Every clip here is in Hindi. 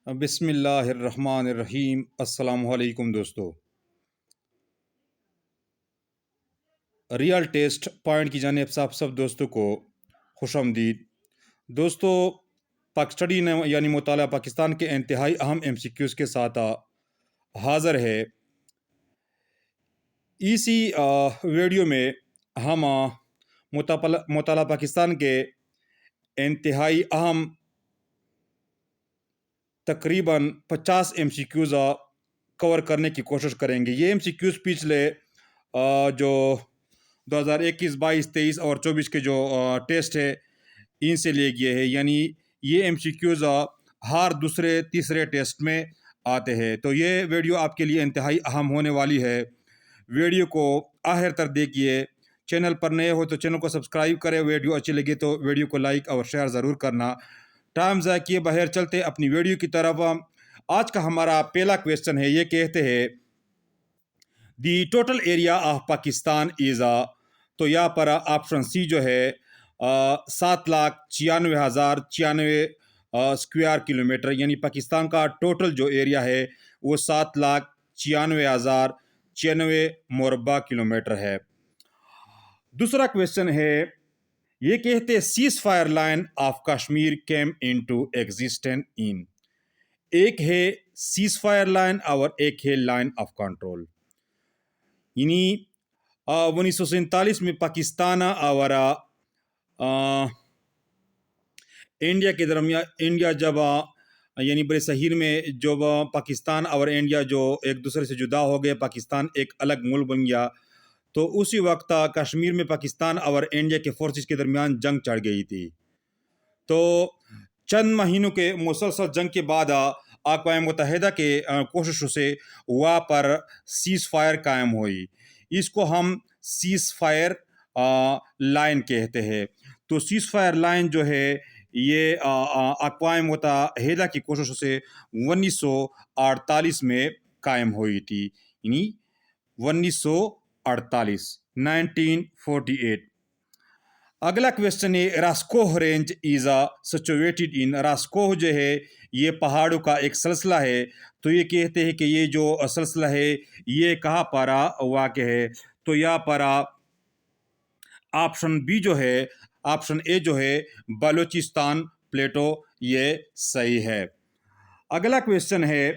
बिस्मिल्लाहिर्रहमानिर्रहीम। अस्सलामुअलैकुम दोस्तों। रियल टेस्ट पॉइंट की जानिब से आप सब दोस्तों को खुशामदीद। दोस्तों, पाक स्टडी ने यानी मुताला पाकिस्तान के इंतहाई अहम MCQs के साथ हाज़िर है। इसी वीडियो में हम मुताला पाकिस्तान के इंतहाई अहम तकरीबन 50 MCQs कवर करने की कोशिश करेंगे। ये MCQs पिछले जो 2021, 22, 23 और 24 के जो टेस्ट है इनसे लिए गए हैं। यानी ये MCQs हर दूसरे तीसरे टेस्ट में आते हैं। तो ये वीडियो आपके लिए इंतहाई अहम होने वाली है। वीडियो को आखिर तक देखिए। चैनल पर नए हो तो चैनल को सब्सक्राइब करें। वीडियो अच्छी लगी तो वीडियो को लाइक और शेयर ज़रूर करना। टाइम ज़ाया किए बाहर चलते अपनी वीडियो की तरफ। आज का हमारा पहला क्वेश्चन है, ये कहते हैं दी total area of Pakistan is तो यहाँ पर ऑप्शन सी जो है 7,96,096 स्क्वायर किलोमीटर, यानी पाकिस्तान का टोटल जो एरिया है वो 7,96,096 मुरबा किलोमीटर है। दूसरा क्वेश्चन है, ये कहते हैं cease fire line of Kashmir came into existence in. एक है सीज फायर लाइन और एक है लाइन ऑफ कंट्रोल। यानी 1947 में पाकिस्तान और इंडिया के दरमियान इंडिया जब यानी बड़े शहीर में जब पाकिस्तान और इंडिया जो एक दूसरे से जुदा हो गए, पाकिस्तान एक अलग मुल्क बन गया, तो उसी वक्त कश्मीर में पाकिस्तान और इंडिया के फोर्सेस के दरमियान जंग चढ़ गई थी। तो चंद महीनों के मुसलसल जंग के बाद अक़वाम मुत्तहिदा के कोशिशों से वहाँ पर सीज़ फायर कायम हुई। इसको हम सीज़ फायर लाइन कहते हैं। तो सीज़ फायर लाइन जो है ये अक़वाम मुत्तहिदा की कोशिशों से 1948 में कायम हुई थी। यानी 1948, 1948। अगला क्वेश्चन है, रास्कोह रेंज इज सिचुएटेड इन। रास्कोह जो है ये पहाड़ों का एक सिलसिला है। तो ये कहते हैं कि ये जो सिलसिला है ये कहाँ पर वाक़ है। तो यहाँ पर ऑप्शन बी जो है, ऑप्शन ए जो है बलूचिस्तान प्लेटो, ये सही है। अगला क्वेश्चन है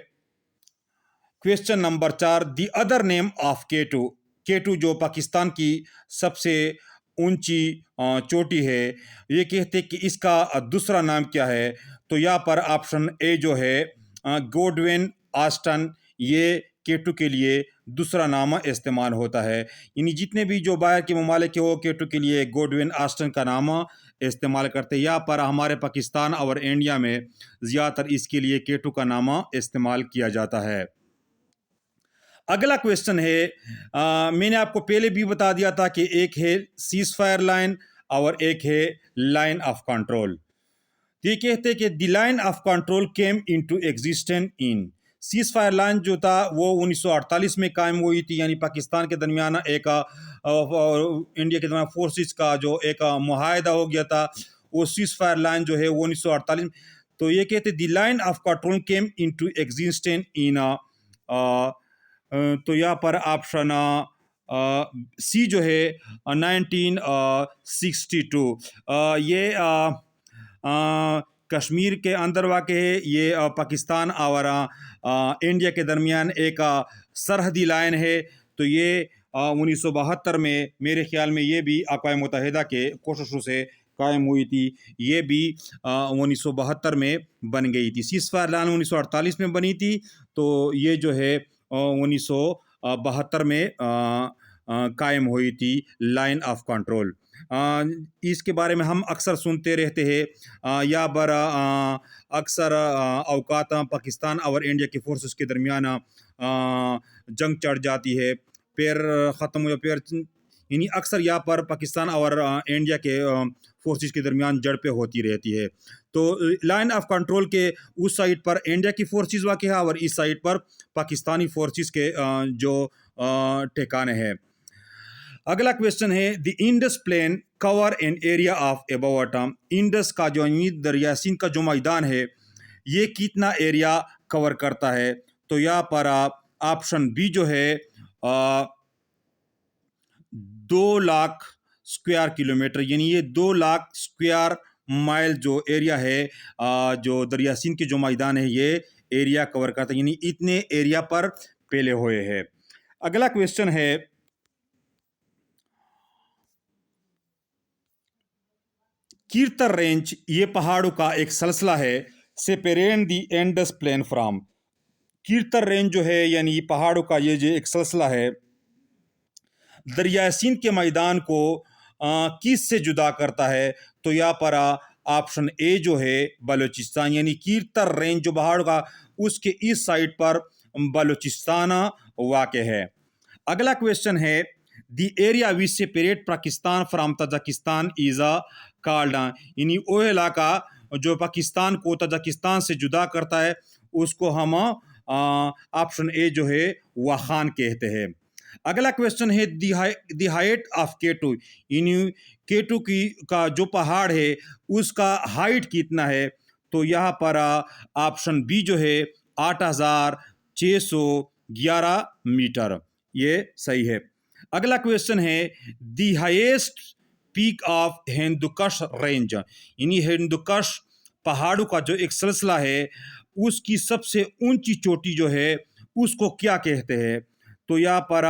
question number 4, the other name of K two. K two जो पाकिस्तान की सबसे ऊंची चोटी है, ये कहते कि इसका दूसरा नाम क्या है। तो यहाँ पर ऑप्शन ए जो है गोडविन आस्टन, ये केटू के लिए दूसरा नाम इस्तेमाल होता है। यानी जितने भी जो बाहर के ममालिक के वो केटू के लिए गोडविन आस्टन का नाम इस्तेमाल करते हैं। यहाँ पर हमारे पाकिस्तान और इंडिया में ज़्यादातर इसके लिए केटू का नाम इस्तेमाल किया जाता है। अगला क्वेश्चन है, मैंने आपको पहले भी बता दिया था कि एक है सीज फायर लाइन और एक है लाइन ऑफ कंट्रोल। ये कहते हैं कि the line of control came into existence in. Cease fire line जो था वो 1948 में कायम हुई थी। यानी पाकिस्तान के दरमियान एक इंडिया के दरमियान फोर्सेस का जो एक मुआहदा हो गया था, वो सीज फायर लाइन जो है वो 1948 में। तो ये कहते the line of control came into existence in. तो यहाँ पर ऑप्शन सी जो है 1962। ये कश्मीर के अंदर वाक़ है। ये पाकिस्तान और इंडिया के दरमियान एक सरहदी लाइन है। तो ये 1972 में मेरे ख्याल में ये भी अक़वाम मुत्तहिदा के कोशिशों से कायम हुई थी। ये भी 1972 में बन गई थी। सीज़ फायर लाइन 1948 में बनी थी। तो ये जो है 1972 में कायम हुई थी लाइन ऑफ कंट्रोल। इसके बारे में हम अक्सर सुनते रहते हैं। या पर अक्सर अवकात पाकिस्तान और इंडिया के फोर्सेस के दरमियान जंग चढ़ जाती है, पैर ख़त्म हो या पैर, यानी अक्सर यहाँ पर पाकिस्तान और इंडिया के फोर्सेस के दरमियान झड़पें होती रहती है। तो लाइन ऑफ कंट्रोल के उस साइड पर इंडिया की फोर्सेस वाक़ है और इस साइड पर पाकिस्तानी फोर्सेस के जो ठिकाने हैं। अगला क्वेश्चन है, the Indus plain cover an area of about. Indus का जो दरिया सिंध का जो मैदान है ये कितना एरिया कवर करता है? तो यहाँ पर ऑप्शन बी जो है 2 लाख स्क्वायर किलोमीटर, यानी ये 2 लाख स्क्वायर माइल जो एरिया है, जो दरिया सिंध के जो मैदान है ये एरिया कवर करता है, यानी इतने एरिया पर फैले हुए हैं। अगला क्वेश्चन है, कीर्तन रेंज ये पहाड़ों का एक सिलसिला है, separate the Indus plain from. Kirthar range जो है यानी पहाड़ों का ये जो एक सिलसिला है, दरिया सिंध के मैदान को किस से जुदा करता है? तो यहाँ पर ऑप्शन ए जो है बलूचिस्तान, यानी कीर्तन रेंज जो पहाड़ों का उसके इस साइड पर बलूचिस्तान वाक़ है। अगला क्वेश्चन है, the area which separate Pakistan from Tajikistan is called, यानी वो इलाका जो पाकिस्तान को तजाकिस्तान से जुदा करता है उसको हम ऑप्शन ए जो है वाखान कहते हैं। अगला क्वेश्चन है, द हाइट ऑफ केटू, यानी केटू की का जो पहाड़ है उसका हाइट कितना है? तो यहाँ पर ऑप्शन बी जो है 8611 मीटर, ये सही है। अगला क्वेश्चन है, the highest peak of Hindu Kush range, यानी हिंदुकुश पहाड़ों का जो एक सिलसिला है उसकी सबसे ऊंची चोटी जो है उसको क्या कहते हैं? तो यहाँ पर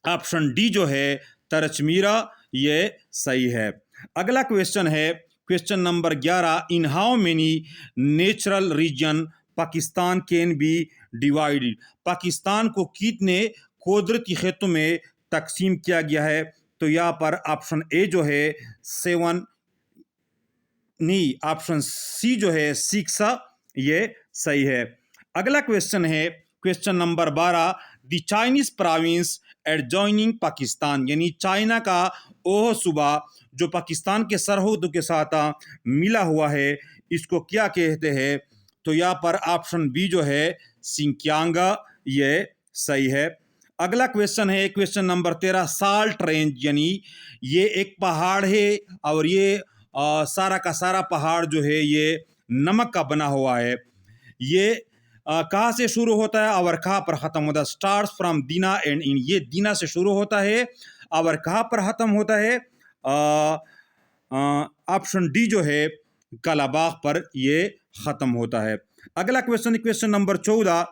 ऑप्शन डी जो है तरचमीरा, ये सही है। अगला क्वेश्चन है, question number 11, in how many natural region Pakistan can be divided, Pakistan को कितने कुदरती खेतों में तकसीम किया गया है? तो यहाँ पर ऑप्शन ए जो है 7, नहीं ऑप्शन सी जो है 6, ये सही है। अगला क्वेश्चन है, question number 12, the Chinese province adjoining Pakistan, यानी चाइना का ओह सूबा जो पाकिस्तान के सरहद के साथ मिला हुआ है इसको क्या कहते हैं? तो यहाँ पर ऑप्शन बी जो है सिंकियांग, ये सही है। अगला क्वेश्चन है, क्वेश्चन नंबर 13, साल्ट रेंज, यानी ये एक पहाड़ है और ये सारा का सारा पहाड़ जो है ये नमक का बना हुआ है। ये कहाँ से शुरू होता है और कहाँ पर ख़त्म होता है? Stars from Dina and in, ये दीना से शुरू होता है और कहाँ पर ख़त्म होता है? ऑप्शन डी जो है कलाबाग पर ये ख़त्म होता है। अगला question, question number 14,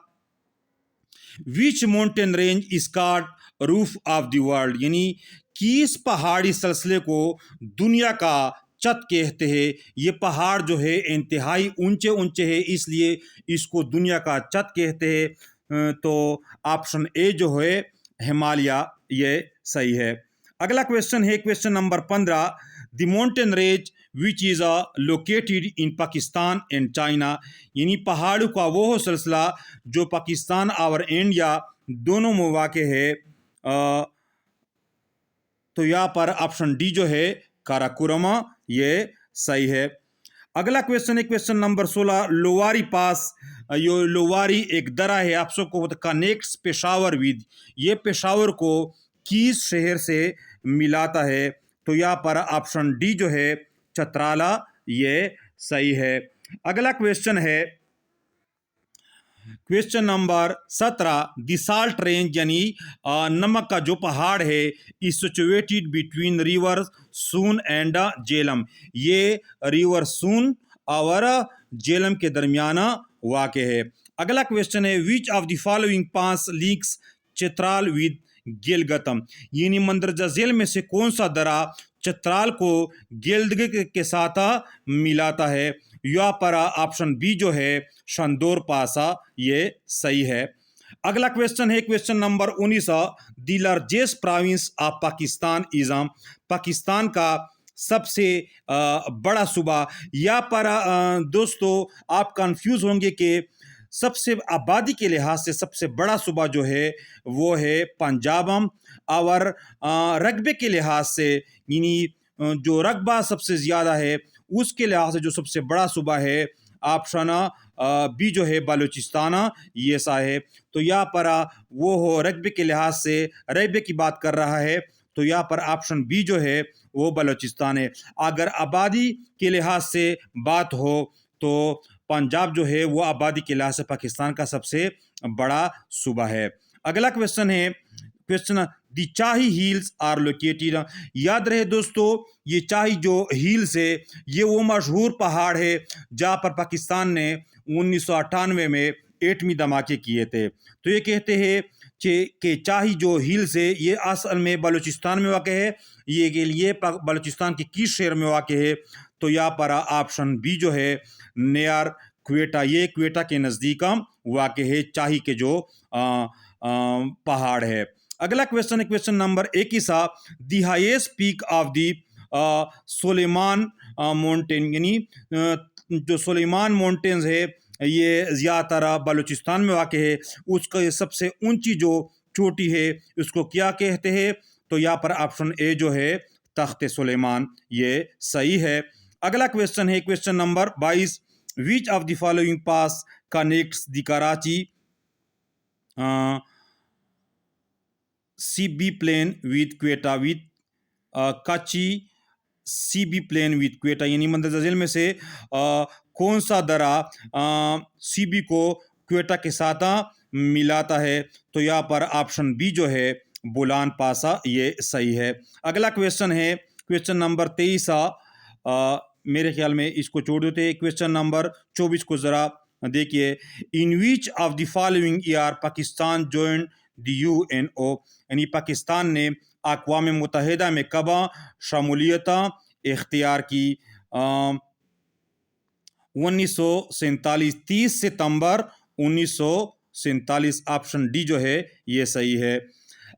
which mountain range is called roof of the world, यानी किस पहाड़ी सिलसिले को दुनिया का छत कहते हैं? ये पहाड़ जो है इंतहाई ऊंचे ऊंचे है इसलिए इसको दुनिया का छत कहते हैं। तो ऑप्शन ए जो है हिमालय, ये सही है। अगला क्वेश्चन है, question number 15, the mountain range which is located in Pakistan and China, यानी पहाड़ों का वो सिलसिला जो पाकिस्तान और इंडिया दोनों में वाक़ है। तो यहाँ पर ऑप्शन डी जो है काराकोरम, ये सही है। अगला क्वेश्चन है, क्वेश्चन नंबर 16, लोवारी पास, यो लोवारी एक दरा है आप सबको कनेक्ट्स पेशावर विद, ये पेशावर को किस शहर से मिलाता है? तो यहाँ पर ऑप्शन डी जो है चतराला, ये सही है। अगला क्वेश्चन है, question number 17, the salt range, यानी नमक का जो पहाड़ है is situated between river soon and Jhelum, ये रिवर सून और जेलम के दरमियान वाक़ है। अगला क्वेश्चन है, विच ऑफ द फॉलोइंग पांच लिंक्स चित्राल विद गिलगतम, यानी मंदरजा झेल में से कौन सा दरा चित्राल को गिलगित के साथ मिलाता है? यहाँ पर ऑप्शन बी जो है शंदोर पासा, ये सही है। अगला क्वेश्चन है, question number 19, the largest province of Pakistan is, Pakistan का सबसे बड़ा सूबा। यहाँ पर दोस्तों आप कंफ्यूज होंगे कि सबसे आबादी के लिहाज से सबसे बड़ा सूबा जो है वो है पंजाब, और रकबे के लिहाज से यानी जो रकबा सबसे ज़्यादा है उसके लिहाज से जो सबसे बड़ा सूबा है ऑप्शन बी जो है बलूचिस्तान, ये सा है। तो यहाँ पर वो हो रकबे के लिहाज से रकबे की बात कर रहा है, तो यहाँ पर ऑप्शन बी जो है वो बलूचिस्तान है। अगर आबादी के लिहाज से बात हो तो पंजाब जो है वो आबादी के लिहाज से पाकिस्तान का सबसे बड़ा सूबा है। अगला क्वेश्चन है क्वेश्चन दी चाही हिल्स आर लोकेटेड। याद रहे दोस्तों, ये चाही जो हिल्स है ये वो मशहूर पहाड़ है जहाँ पर पाकिस्तान ने 1998 में एटमी धमाके किए थे। तो ये कहते हैं कि चाही जो हिल्स है ये असल में बलूचिस्तान में वाक़ है। ये बलूचिस्तान के किस शहर में वाक़ है? तो यहाँ पर ऑप्शन बी जो है नियर क्वेटा, ये क्वेटा के नज़दीक वाक़ है चाही के जो पहाड़ है। अगला क्वेश्चन है question number 21, the highest peak of the Sulaiman mountain, यानी जो सुलेमान माउंटेन्स है ये ज़्यादातर बलूचिस्तान में वाक़ है। उसका सबसे ऊंची जो चोटी है उसको क्या कहते हैं? तो यहाँ पर ऑप्शन ए जो है तख्त सुलेमान, ये सही है। अगला क्वेश्चन है question number 22, which of the following pass connects the Karachi Sibi plain with Quetta with Kachhi Sibi plain with Quetta, यानी मंदरजा झील में से कौन सा दरा सीबी को क्वेटा के साथ मिलाता है? तो यहाँ पर ऑप्शन बी जो है बोलान पासा, ये सही है। अगला क्वेश्चन है क्वेश्चन नंबर 23, मेरे ख्याल में इसको छोड़ देते हैं। क्वेश्चन नंबर 24 को ज़रा देखिए, in which of the following year Pakistan joined the UNO, यानी पाकिस्तान ने अक़वाम मुत्तहिदा में कब शमूलियत इख्तियार की? 1947, 30 सितंबर 1947, ऑप्शन डी जो है ये सही है।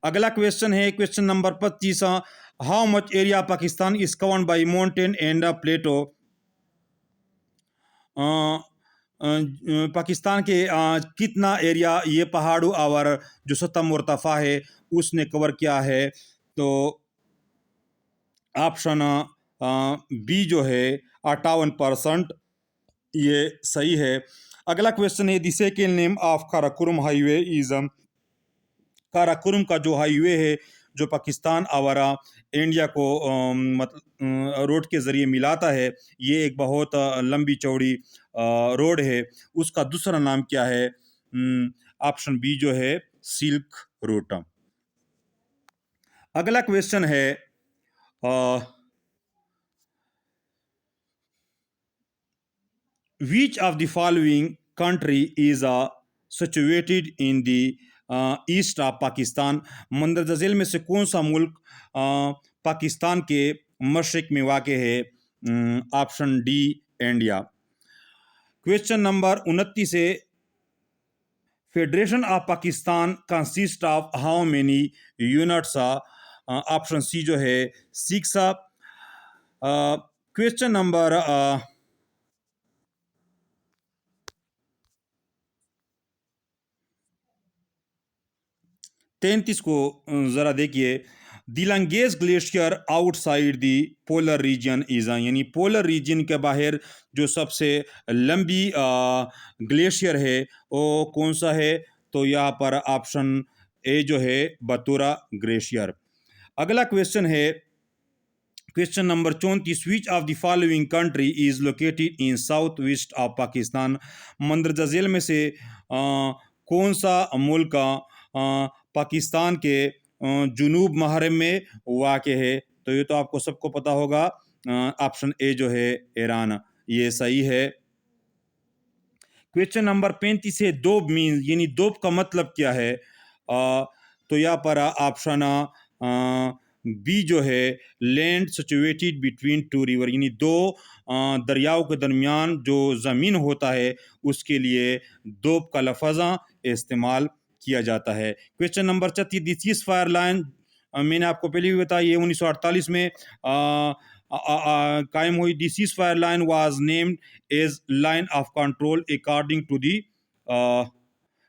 अगला क्वेश्चन है question number 25, how much area Pakistan is covered by mountain and plateau. Pakistan के कितना एरिया ये पहाड़ों और जो सतह मुर्तफ़ा है उसने कवर किया है? तो ऑप्शन बी जो है 58%, ये सही है। अगला क्वेश्चन है the second name of Karakoram highway is, Karakoram का जो हाईवे है जो पाकिस्तान और इंडिया को रोड के ज़रिए मिलाता है, ये एक बहुत लंबी चौड़ी रोड है, उसका दूसरा नाम क्या है? ऑप्शन बी जो है सिल्क रूट। अगला क्वेश्चन है which of the following country is situated in the east of Pakistan. मंदरजा झील में से कौन सा मुल्क पाकिस्तान के मशरिक में वाक़ है? Option D India. Question number 29 से federation of Pakistan consist of how many units? Option C जो है 6। क्वेश्चन नंबर 33 को ज़रा देखिए, the longest glacier outside the polar region is, यानी पोलर रीजन के बाहर जो सबसे लंबी ग्लेशियर है वो कौन सा है? तो यहाँ पर ऑप्शन ए जो है बतूरा ग्लेशियर। अगला क्वेश्चन है question number 34, which of the following country is located in south west of Pakistan. मंदरजा झील में से कौन सा मुल्क पाकिस्तान के जुनूब महरम में वाक़ है? तो ये तो आपको सबको पता होगा, ऑप्शन ए जो है ईरान, ये सही है। क्वेश्चन नंबर 35 है दोब मीन, यानी दोब का मतलब क्या है? तो यहाँ पर ऑप्शन बी जो है land situated between two river, यानी दो दरियाओं के दरमियान जो ज़मीन होता है उसके लिए दोब का लफ्ज़ इस्तेमाल किया जाता है। Question number 36, the cease fire line, मैंने आपको पहले भी बताया ये 1948 में कायम हुई। The cease fire line was named as line of control according to the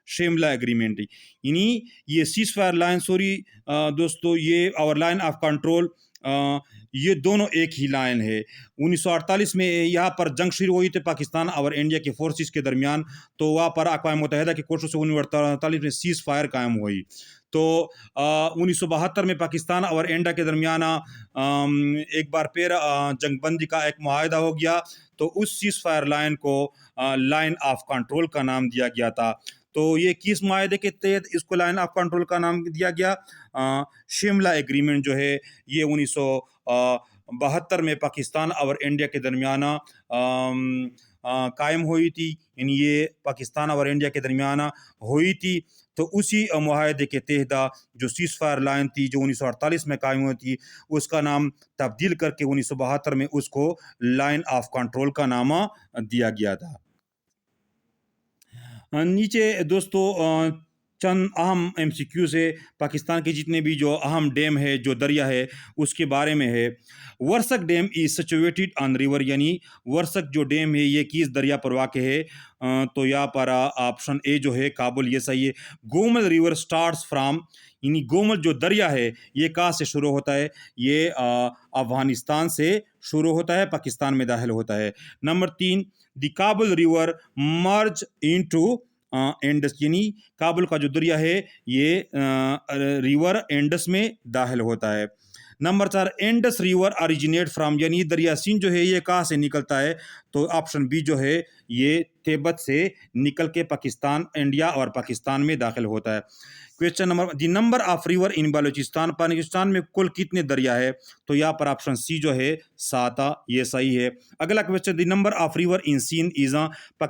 Shimla agreement, यानी ये सीज़ फायर लाइन, सॉरी दोस्तों, ये और लाइन ऑफ कंट्रोल ये दोनों एक ही लाइन है। 1948 में यहाँ पर जंग शुरू हुई थी पाकिस्तान और इंडिया के फोर्सेस के दरमियान, तो वहाँ पर अक़वाम मुत्तहिदा की कोशिशों से 1948 में सीज़ फायर कायम हुई। तो 1972 में पाकिस्तान और इंडिया के दरमियान एक बार फिर जंगबंदी का एक मुआहदा हो गया, तो उस सीज़ फायर लाइन को लाइन ऑफ कंट्रोल का नाम दिया गया था। तो ये किस माहदे के तहत इसको लाइन ऑफ कंट्रोल का नाम दिया गया? शिमला एग्रीमेंट जो है ये 1972 में पाकिस्तान और इंडिया के दरमियान कायम हुई थी। यानी ये पाकिस्तान और इंडिया के दरमियान हुई थी। तो उसी मुआहदे के तहत जो सीज़ फायर लाइन थी जो 1948 में कायम हुई थी, उसका नाम तब्दील करके 1972 में उसको लाइन ऑफ कंट्रोल का नाम दिया गया था। नीचे दोस्तों चंद अहम एमसीक्यूज़ है पाकिस्तान के जितने भी जो अहम डैम है, जो दरिया है, उसके बारे में है। Warsak dam is situated on river, यानी वर्सक जो डैम है ये किस दरिया पर वाक़ है? तो यहाँ पर ऑप्शन ए जो है काबुल, ये सही है। गोमल रिवर स्टार्ट्स फ्रॉम, यानी गोमल जो दरिया है ये कहाँ से शुरू होता है? ये अफ़गानिस्तान से शुरू होता है, पाकिस्तान में दाखिल होता है। Number 3, the Kabul river merge into Indus, यानी काबुल का जो दरिया है ये रिवर इंडस में दाखिल होता है। Number 4, Indus river originate from, यानी दरिया सिंध जो है ये कहाँ से निकलता है? तो ऑप्शन बी जो है ये तिब्बत से निकल के पाकिस्तान, इंडिया और पाकिस्तान में दाखिल होता है। Question number, the number of river इन बलूचिस्तान, पाकिस्तान में कुल कितने दरिया है? तो यहाँ पर ऑप्शन सी जो है 7, ये सही है। अगला question, the number of river in Sindh is,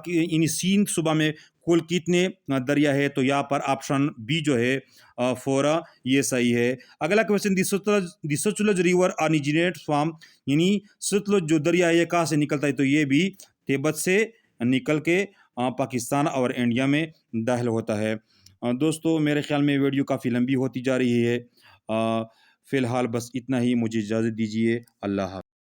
in Sindh सूबा में कुल कितने दरिया है? तो यहाँ पर ऑप्शन बी जो है 4, ये सही है। अगला question, the Sutlej river originate from, यानी सतलुज जो दरिया है ये कहाँ से निकलता है? तो ये भी तिब्बत से निकल के पाकिस्तान और इंडिया में दाखिल होता है। दोस्तों मेरे ख्याल में वीडियो काफ़ी लंबी होती जा रही है। फ़िलहाल बस इतना ही, मुझे इजाज़त दीजिए। अल्लाह हाफ़िज़।